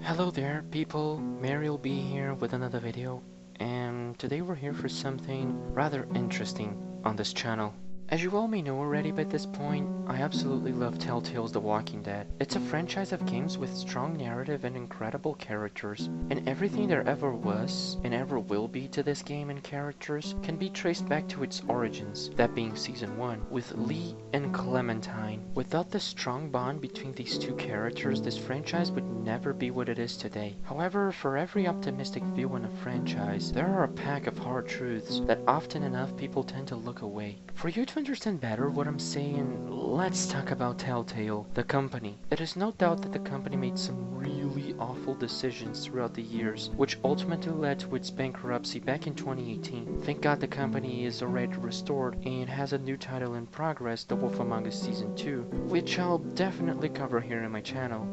Hello there, people. Mary will be here with another video, and today we're here for something rather interesting on this channel. As you all may know already by this point, I absolutely love Telltale's The Walking Dead. It's a franchise of games with strong narrative and incredible characters, and everything there ever was and ever will be to this game and characters can be traced back to its origins, that being Season 1, with Lee and Clementine. Without the strong bond between these two characters, this franchise would never be what it is today. However, for every optimistic view on a franchise, there are a pack of hard truths that often enough people tend to look away. For you to understand better what I'm saying, let's talk about Telltale, the company. It is no doubt that the company made some really awful decisions throughout the years, which ultimately led to its bankruptcy back in 2018. Thank God the company is already restored and has a new title in progress, The Wolf Among Us Season 2, which I'll definitely cover here in my channel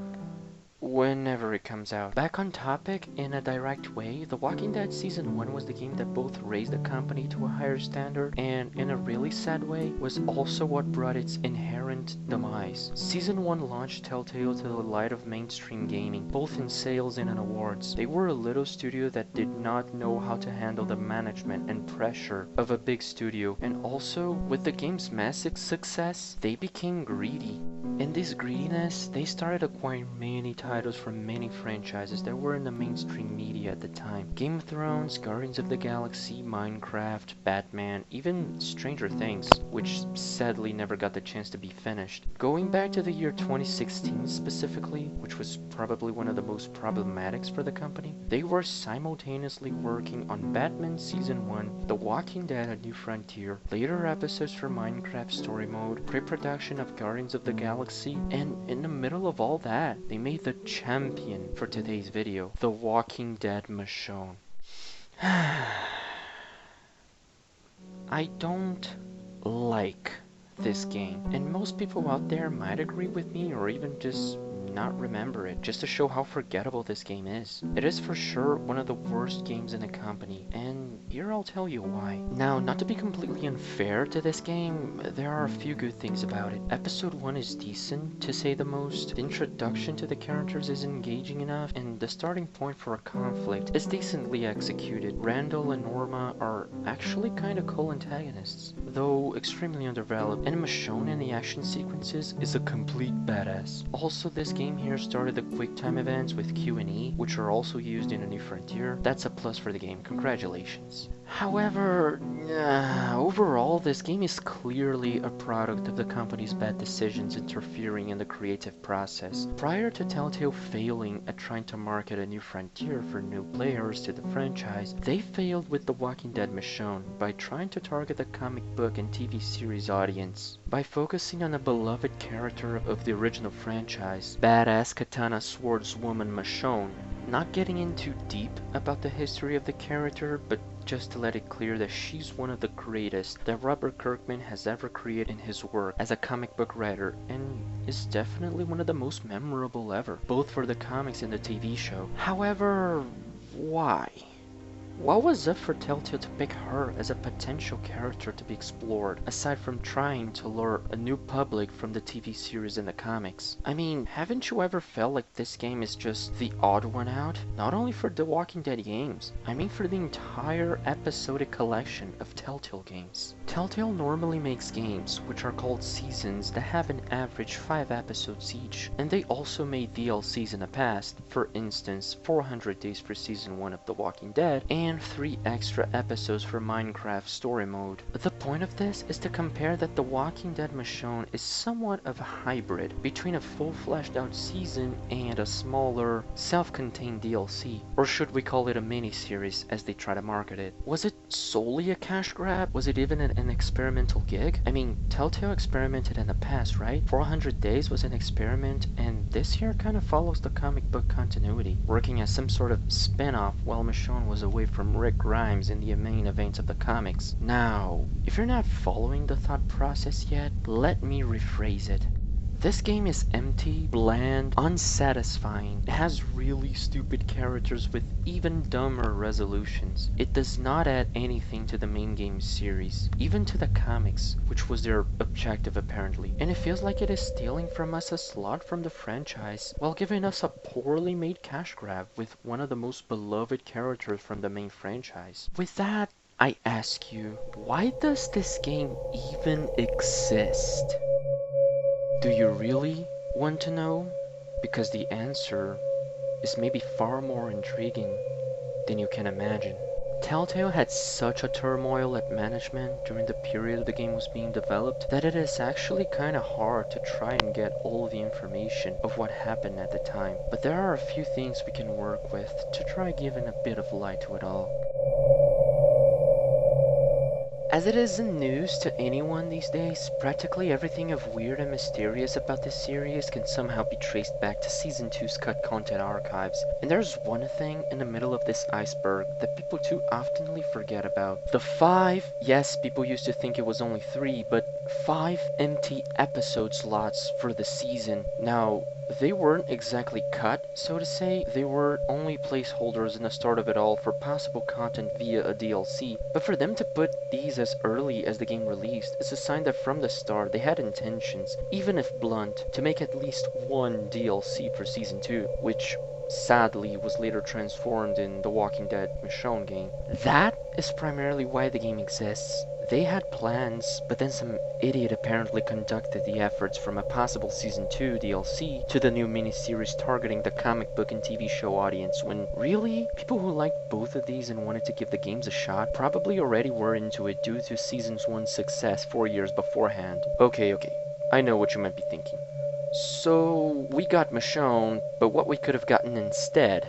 whenever it comes out. Back on topic, in a direct way, The Walking Dead Season 1 was the game that both raised the company to a higher standard and, in a really sad way, was also what brought its inherent demise. Season 1 launched Telltale to the light of mainstream gaming, both in sales and in awards. They were a little studio that did not know how to handle the management and pressure of a big studio, and also, with the game's massive success, they became greedy. In this greediness, they started acquiring many titles from many franchises that were in the mainstream media at the time. Game of Thrones, Guardians of the Galaxy, Minecraft, Batman, even Stranger Things, which sadly never got the chance to be finished. Going back to the year 2016 specifically, which was probably one of the most problematics for the company, they were simultaneously working on Batman Season 1, The Walking Dead: A New Frontier, later episodes for Minecraft Story Mode, pre-production of Guardians of the Galaxy, and in the middle of all that, they made the champion for today's video, The Walking Dead Michonne. I don't like this game, and most people out there might agree with me or even just not remember it, just to show how forgettable this game is. It is for sure one of the worst games in the company, and here I'll tell you why. Now, not to be completely unfair to this game, there are a few good things about it. Episode 1 is decent, to say the most. The introduction to the characters is engaging enough, and the starting point for a conflict is decently executed. Randall and Norma are actually kinda cool antagonists, though extremely underdeveloped, and Michonne in the action sequences is a complete badass. Also, this game here started the QuickTime events with Q&E, which are also used in A New Frontier. That's a plus for the game, congratulations. However, overall, this game is clearly a product of the company's bad decisions interfering in the creative process. Prior to Telltale failing at trying to market A New Frontier for new players to the franchise, they failed with The Walking Dead Michonne by trying to target the comic book and TV series audience. By focusing on a beloved character of the original franchise, badass katana swordswoman Michonne, not getting in too deep about the history of the character, but just to let it clear that she's one of the greatest that Robert Kirkman has ever created in his work as a comic book writer, and is definitely one of the most memorable ever, both for the comics and the TV show. However, why? What was up for Telltale to pick her as a potential character to be explored, aside from trying to lure a new public from the TV series and the comics? I mean, haven't you ever felt like this game is just the odd one out? Not only for the Walking Dead games, I mean for the entire episodic collection of Telltale games. Telltale normally makes games, which are called seasons, that have an average 5 episodes each, and they also made DLCs in the past, for instance 400 Days for Season 1 of The Walking Dead, and 3 extra episodes for Minecraft Story Mode. The point of this is to compare that The Walking Dead Michonne is somewhat of a hybrid between a full fleshed out season and a smaller, self-contained DLC, or should we call it a mini-series as they try to market it. Was it solely a cash grab? Was it even an experimental gig? I mean, Telltale experimented in the past, right? 400 Days was an experiment, and this here kind of follows the comic book continuity, working as some sort of spin-off while Michonne was away from Rick Grimes in the main events of the comics. Now, if you're not following the thought process yet, let me rephrase it. This game is empty, bland, unsatisfying. It has really stupid characters with even dumber resolutions. It does not add anything to the main game series, even to the comics, which was their objective apparently. And it feels like it is stealing from us a slot from the franchise, while giving us a poorly made cash grab with one of the most beloved characters from the main franchise. With that, I ask you, why does this game even exist? Do you really want to know? Because the answer is maybe far more intriguing than you can imagine. Telltale had such a turmoil at management during the period the game was being developed that it is actually kinda hard to try and get all the information of what happened at the time. But there are a few things we can work with to try giving a bit of light to it all. As it isn't news to anyone these days, practically everything of weird and mysterious about this series can somehow be traced back to Season 2's cut content archives. And there's one thing in the middle of this iceberg that people too oftenly forget about. The 5, yes, people used to think it was only 3, but 5 empty episode slots for the season. Now, they weren't exactly cut, so to say. They were only placeholders in the start of it all for possible content via a DLC. But for them to put these as early as the game released is a sign that from the start they had intentions, even if blunt, to make at least one DLC for Season 2, which sadly was later transformed in the Walking Dead Michonne game. That is primarily why the game exists. They had plans, but then some idiot apparently conducted the efforts from a possible Season 2 DLC to the new miniseries targeting the comic book and TV show audience, when really, people who liked both of these and wanted to give the games a shot probably already were into it due to Season 1's success 4 years beforehand. Okay, I know what you might be thinking. So, we got Michonne, but what we could have gotten instead?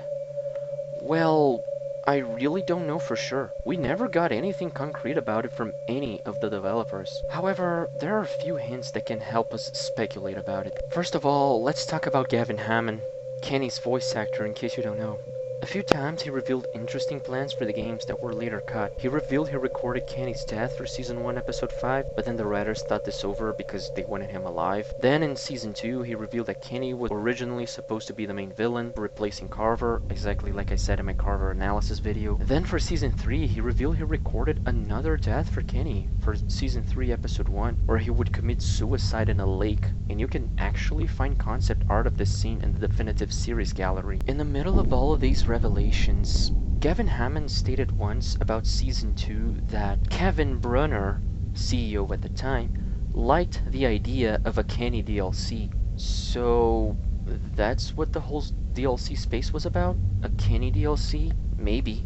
Well, I really don't know for sure. We never got anything concrete about it from any of the developers. However, there are a few hints that can help us speculate about it. First of all, let's talk about Gavin Hammon, Kenny's voice actor, in case you don't know. A few times he revealed interesting plans for the games that were later cut. He revealed he recorded Kenny's death for Season 1 Episode 5, but then the writers thought this over because they wanted him alive. Then in Season 2, he revealed that Kenny was originally supposed to be the main villain, replacing Carver, exactly like I said in my Carver analysis video. Then for Season 3, he revealed he recorded another death for Kenny for Season 3 Episode 1, where he would commit suicide in a lake, and you can actually find concept art of this scene in the definitive series gallery. In the middle of all of these revelations, Gavin Hammon stated once about Season 2 that Kevin Brunner, CEO at the time, liked the idea of a Kenny DLC. So that's what the whole DLC space was about? A Kenny DLC? Maybe.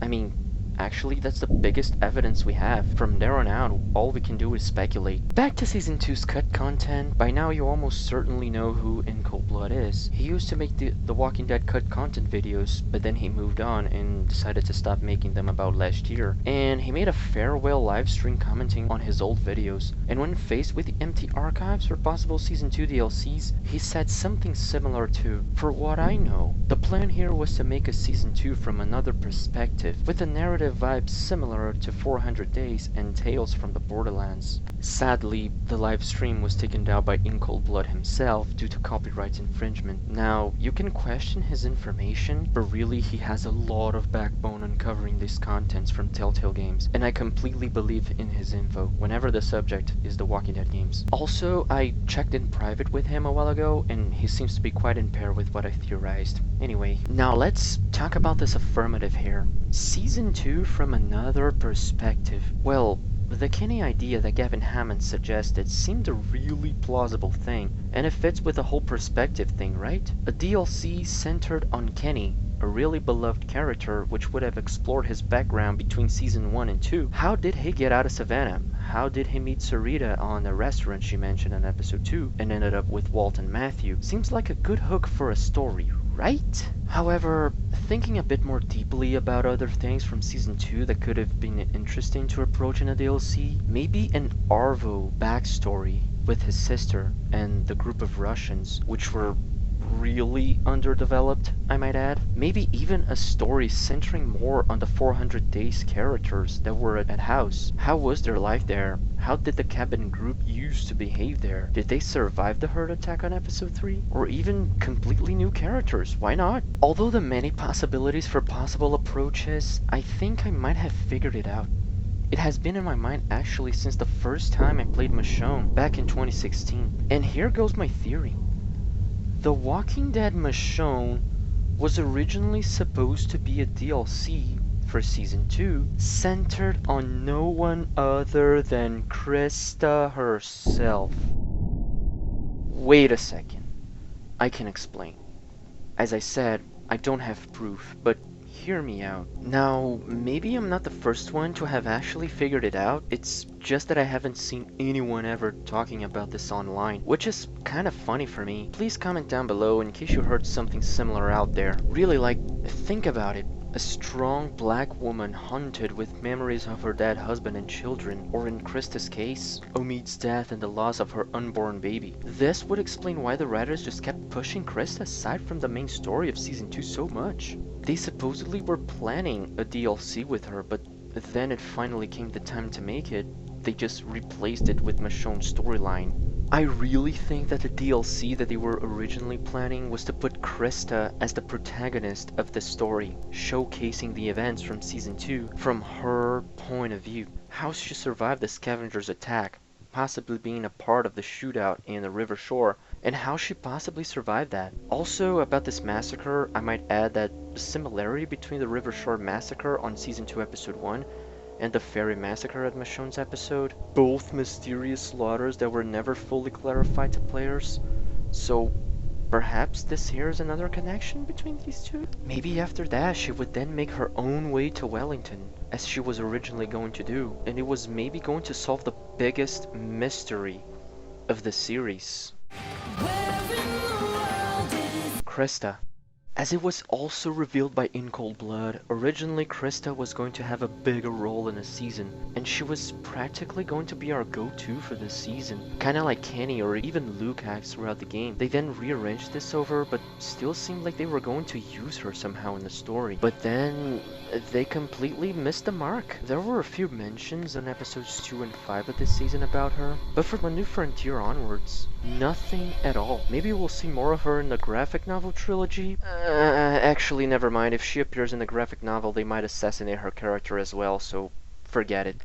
I mean, actually, that's the biggest evidence we have. From there on out, all we can do is speculate. Back to Season 2's cut content, by now you almost certainly know who Incoldblood is. He used to make the Walking Dead cut content videos, but then he moved on and decided to stop making them about last year. And he made a farewell livestream commenting on his old videos. And when faced with the empty archives for possible Season 2 DLCs, he said something similar to, "For what I know, the plan here was to make a Season 2 from another perspective, with a narrative vibes similar to 400 Days and Tales from the Borderlands." Sadly, the live stream was taken down by Incoldblood himself due to copyright infringement. Now, you can question his information, but really he has a lot of backbone uncovering these contents from Telltale games, and I completely believe in his info whenever the subject is the Walking Dead games. Also, I checked in private with him a while ago, and he seems to be quite in pair with what I theorized. Anyway, now let's talk about this affirmative here. Season 2 from another perspective. Well, the Kenny idea that Gavin Hammon suggested seemed a really plausible thing, and it fits with the whole perspective thing, right? A DLC centered on Kenny, a really beloved character which would have explored his background between Season 1 and 2. How did he get out of Savannah? How did he meet Sarita on a restaurant she mentioned in Episode 2 and ended up with Walt and Matthew? Seems like a good hook for a story, right? However, thinking a bit more deeply about other things from Season 2 that could have been interesting to approach in a DLC, maybe an Arvo backstory with his sister and the group of Russians, which were really underdeveloped, I might add. Maybe even a story centering more on the 400 Days characters that were at House. How was their life there? How did the cabin group used to behave there? Did they survive the herd attack on episode 3? Or even completely new characters? Why not? Although the many possibilities for possible approaches, I think I might have figured it out. It has been in my mind actually since the first time I played Michonne back in 2016. And here goes my theory. The Walking Dead Michonne was originally supposed to be a DLC for Season 2, centered on no one other than Christa herself. Wait a second. I can explain. As I said, I don't have proof, but hear me out. Now, maybe I'm not the first one to have actually figured it out. It's just that I haven't seen anyone ever talking about this online, which is kind of funny for me. Please comment down below in case you heard something similar out there. Really, like, think about it. A strong black woman haunted with memories of her dead husband and children, or in Christa's case, Omid's death and the loss of her unborn baby. This would explain why the writers just kept pushing Christa aside from the main story of Season 2 so much. They supposedly were planning a DLC with her, but then it finally came the time to make it. They just replaced it with Michonne's storyline. I really think that the DLC that they were originally planning was to put Christa as the protagonist of the story, showcasing the events from Season 2 from her point of view. How she survived the scavengers' attack, possibly being a part of the shootout in the river shore, and how she possibly survived that. Also, about this massacre, I might add that the similarity between the River Shore Massacre on Season 2 Episode 1 and the Ferry Massacre at Michonne's episode, both mysterious slaughters that were never fully clarified to players. So perhaps this here is another connection between these two? Maybe after that she would then make her own way to Wellington, as she was originally going to do, and it was maybe going to solve the biggest mystery of the series. Christa. As it was also revealed by Incoldblood, originally Christa was going to have a bigger role in the season, and she was practically going to be our go-to for this season. Kinda like Kenny or even Luke acts throughout the game. They then rearranged this over, but still seemed like they were going to use her somehow in the story. But then they completely missed the mark. There were a few mentions in episodes 2 and 5 of this season about her, but from A New Frontier onwards, nothing at all. Maybe we'll see more of her in the graphic novel trilogy? Actually, never mind. If she appears in the graphic novel, they might assassinate her character as well, so forget it.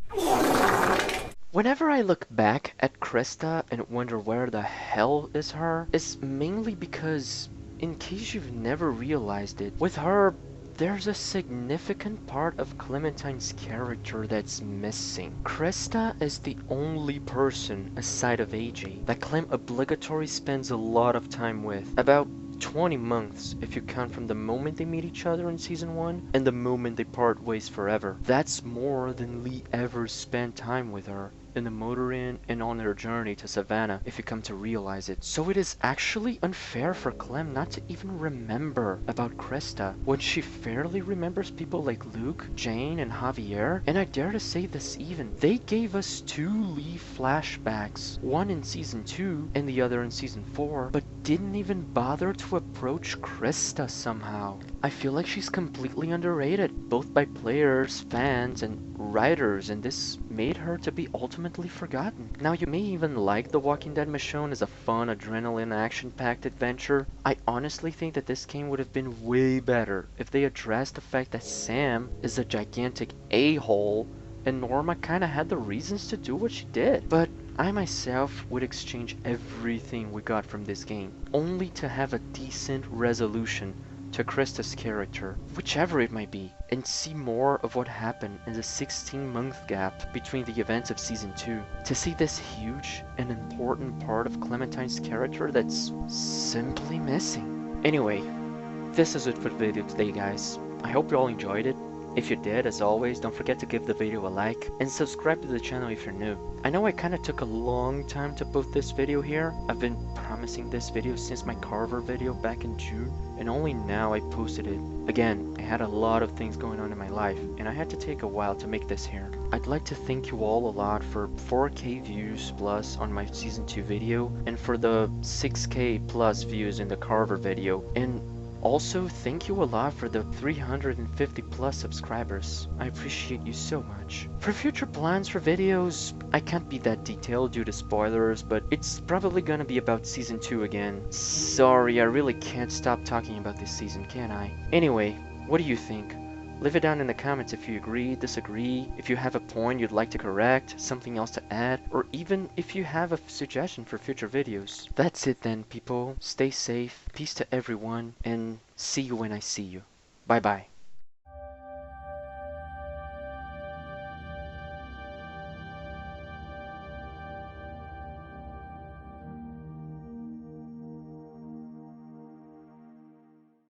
Whenever I look back at Christa and wonder where the hell is her, it's mainly because, in case you've never realized it, with her, there's a significant part of Clementine's character that's missing. Christa is the only person, aside of AJ, that Clem obligatory spends a lot of time with. About 20 months if you count from the moment they meet each other in Season 1 and the moment they part ways forever. That's more than Lee ever spent time with her in the motor inn and on their journey to Savannah, if you come to realize it. So it is actually unfair for Clem not to even remember about Christa when she fairly remembers people like Luke, Jane, and Javier. And I dare to say this even. They gave us 2 Lee flashbacks, one in Season 2 and the other in Season 4, but didn't even bother to approach Christa somehow. I feel like she's completely underrated, both by players, fans, and writers, and this made her to be ultimately forgotten. Now, you may even like The Walking Dead Michonne as a fun, adrenaline, action-packed adventure. I honestly think that this game would have been way better if they addressed the fact that Sam is a gigantic a-hole, and Norma kinda had the reasons to do what she did. But I myself would exchange everything we got from this game, only to have a decent resolution to Christa's character, whichever it might be, and see more of what happened in the 16-month gap between the events of Season 2. To see this huge and important part of Clementine's character that's simply missing. Anyway, this is it for the video today, guys. I hope you all enjoyed it. If you did, as always, don't forget to give the video a like and subscribe to the channel if you're new. I know I kinda took a long time to put this video here. I've been promising this video since my Carver video back in June, and only now I posted it. Again, I had a lot of things going on in my life, and I had to take a while to make this here. I'd like to thank you all a lot for 4K views plus on my Season 2 video, and for the 6K plus views in the Carver video, and also thank you a lot for the 350 plus subscribers. I appreciate you so much. For future plans for videos, I can't be that detailed due to spoilers, but it's probably gonna be about Season 2 again. Sorry, I really can't stop talking about this season, can I? Anyway, what do you think? Leave it down in the comments if you agree, disagree, if you have a point you'd like to correct, something else to add, or even if you have a suggestion for future videos. That's it then, people. Stay safe, peace to everyone, and see you when I see you. Bye bye.